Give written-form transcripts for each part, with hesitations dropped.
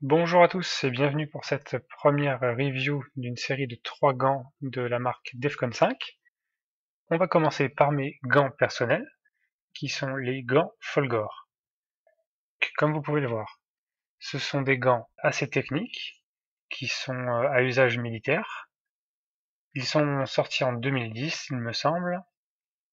Bonjour à tous et bienvenue pour cette première review d'une série de 3 gants de la marque Defcon 5. On va commencer par mes gants personnels, qui sont les gants Folgore. Comme vous pouvez le voir, ce sont des gants assez techniques, qui sont à usage militaire. Ils sont sortis en 2010, il me semble,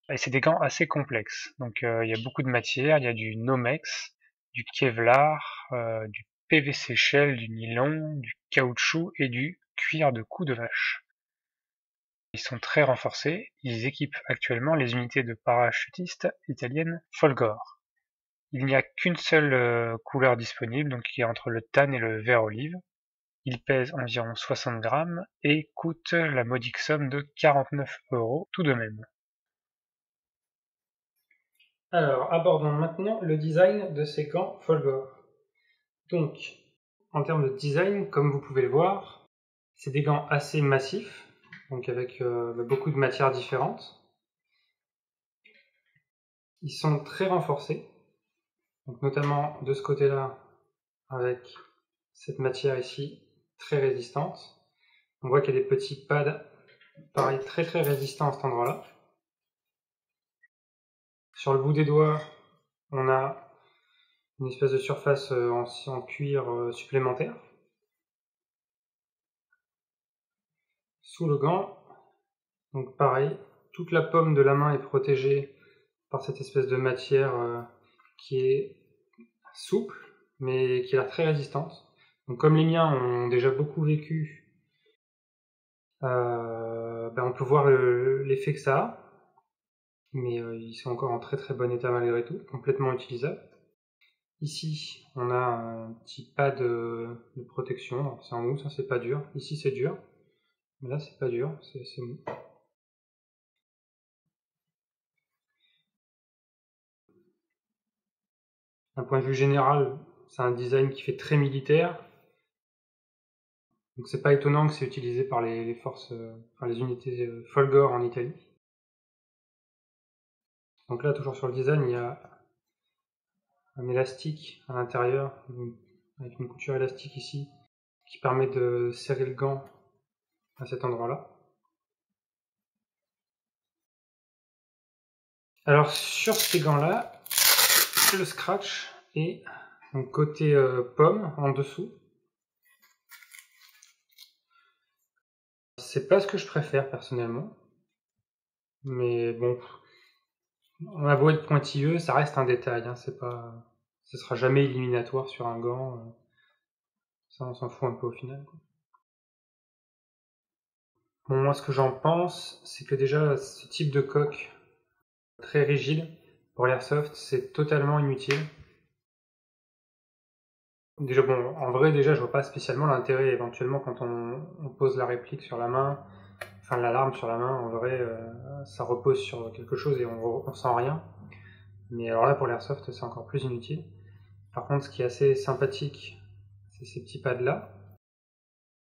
et c'est des gants assez complexes. Donc il y a beaucoup de matières, il y a du Nomex, du Kevlar, du PVC shell, du nylon, du caoutchouc et du cuir de cou de vache. Ils sont très renforcés, ils équipent actuellement les unités de parachutistes italiennes Folgore. Il n'y a qu'une seule couleur disponible, donc qui est entre le tan et le vert olive. Il pèse environ 60 grammes et coûte la modique somme de 49 € tout de même. Alors, abordons maintenant le design de ces gants Folgore. Donc, en termes de design, comme vous pouvez le voir, c'est des gants assez massifs, donc avec beaucoup de matières différentes. Ils sont très renforcés, donc notamment de ce côté-là, avec cette matière ici, très résistante. On voit qu'il y a des petits pads, pareil, très résistants à cet endroit-là. Sur le bout des doigts, on a une espèce de surface en cuir supplémentaire. Sous le gant, donc pareil, toute la paume de la main est protégée par cette espèce de matière qui est souple, mais qui a l'air très résistante. Donc comme les miens ont déjà beaucoup vécu, on peut voir l'effet que ça a, mais ils sont encore en très bon état malgré tout, complètement utilisables. Ici, on a un petit pad de protection, c'est en mou, ça c'est pas dur. Ici c'est dur, mais là c'est pas dur, c'est mou. D'un point de vue général, c'est un design qui fait très militaire. Donc c'est pas étonnant que c'est utilisé par les forces, les unités Folgore en Italie. Donc là, toujours sur le design, il y a un élastique à l'intérieur, avec une couture élastique ici, qui permet de serrer le gant à cet endroit-là. Alors sur ces gants-là, le scratch est donc côté pomme en dessous. C'est pas ce que je préfère personnellement, mais bon, on a beau être pointilleux, ça reste un détail, hein, ce sera jamais éliminatoire sur un gant, ça on s'en fout un peu au final, quoi. Bon, moi ce que j'en pense, c'est que déjà ce type de coque très rigide pour l'airsoft, c'est totalement inutile. Déjà bon, en vrai déjà je vois pas spécialement l'intérêt éventuellement quand on pose la réplique sur la main, enfin l'alarme sur la main, en vrai ça repose sur quelque chose et on sent rien. Mais alors là pour l'airsoft c'est encore plus inutile. Par contre ce qui est assez sympathique, c'est ces petits pads là,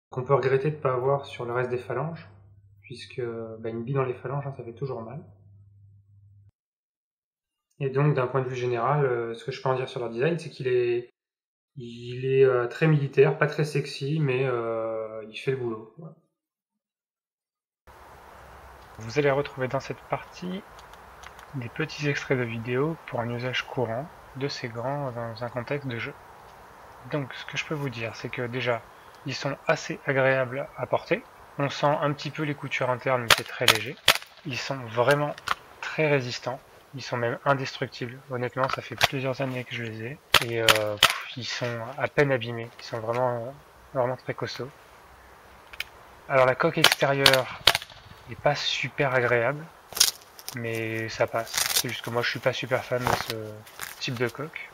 qu'on peut regretter de ne pas avoir sur le reste des phalanges, puisque une bille dans les phalanges, hein, ça fait toujours mal. Et donc d'un point de vue général, ce que je peux en dire sur leur design, c'est qu'il est très militaire, pas très sexy, mais il fait le boulot. Voilà. Vous allez retrouver dans cette partie des petits extraits de vidéos pour un usage courant de ces gants dans un contexte de jeu. Donc ce que je peux vous dire, c'est que déjà, ils sont assez agréables à porter. On sent un petit peu les coutures internes, mais c'est très léger. Ils sont vraiment très résistants. Ils sont même indestructibles. Honnêtement, ça fait plusieurs années que je les ai. Et ils sont à peine abîmés. Ils sont vraiment très costauds. Alors la coque extérieure n'est pas super agréable, mais ça passe. C'est juste que moi je suis pas super fan de ce type de coque.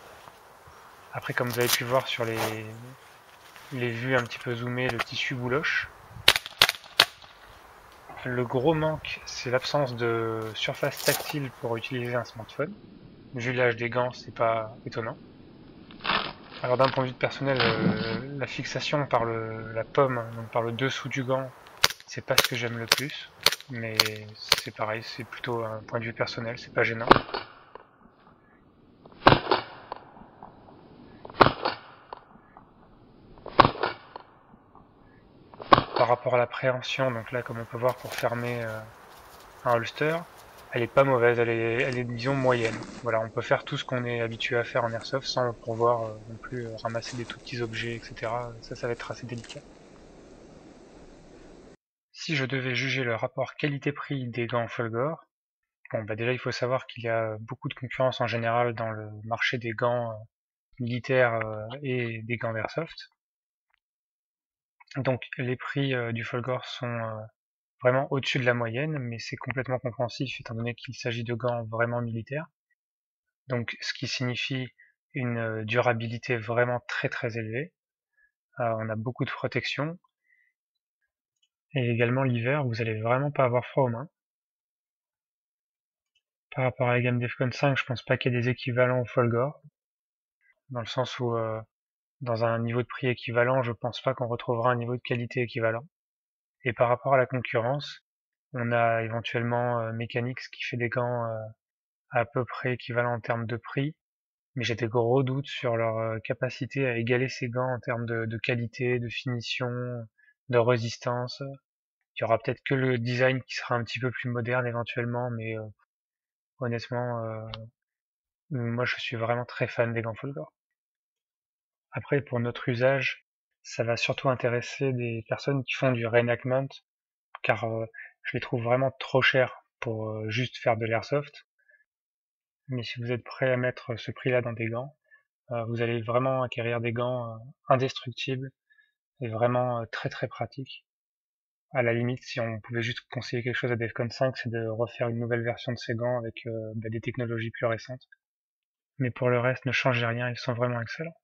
Après, comme vous avez pu voir sur les vues un petit peu zoomées, le tissu bouloche. Le gros manque, c'est l'absence de surface tactile pour utiliser un smartphone. Vu l'âge des gants, c'est pas étonnant. Alors d'un point de vue personnel, la fixation par la pomme, donc par le dessous du gant, c'est pas ce que j'aime le plus. Mais c'est pareil, c'est plutôt un point de vue personnel, c'est pas gênant. rapport à la préhension, donc là comme on peut voir pour fermer un holster, elle est pas mauvaise, elle est disons moyenne. Voilà, on peut faire tout ce qu'on est habitué à faire en airsoft sans pouvoir non plus ramasser des tout petits objets, etc. Ça va être assez délicat. Si je devais juger le rapport qualité-prix des gants Folgore, bon bah déjà il faut savoir qu'il y a beaucoup de concurrence en général dans le marché des gants militaires et des gants d'airsoft. Donc les prix du Folgore sont vraiment au-dessus de la moyenne, mais c'est complètement compréhensif étant donné qu'il s'agit de gants vraiment militaires. Donc ce qui signifie une durabilité vraiment très très élevée. On a beaucoup de protection. Et également l'hiver, vous allez vraiment pas avoir froid aux mains. Par rapport à la gamme Defcon 5, je pense pas qu'il y ait des équivalents au Folgore. Dans le sens où dans un niveau de prix équivalent, je pense pas qu'on retrouvera un niveau de qualité équivalent. Et par rapport à la concurrence, on a éventuellement Mechanix qui fait des gants à peu près équivalents en termes de prix, mais j'ai des gros doutes sur leur capacité à égaler ces gants en termes de qualité, de finition, de résistance. Il y aura peut-être que le design qui sera un petit peu plus moderne éventuellement, mais honnêtement, moi je suis vraiment très fan des gants Folgore. Après, pour notre usage, ça va surtout intéresser des personnes qui font du reenactment, car je les trouve vraiment trop chers pour juste faire de l'airsoft. Mais si vous êtes prêt à mettre ce prix-là dans des gants, vous allez vraiment acquérir des gants indestructibles et vraiment très très pratiques. À la limite, si on pouvait juste conseiller quelque chose à Defcon 5, c'est de refaire une nouvelle version de ces gants avec des technologies plus récentes. Mais pour le reste, ne changez rien, ils sont vraiment excellents.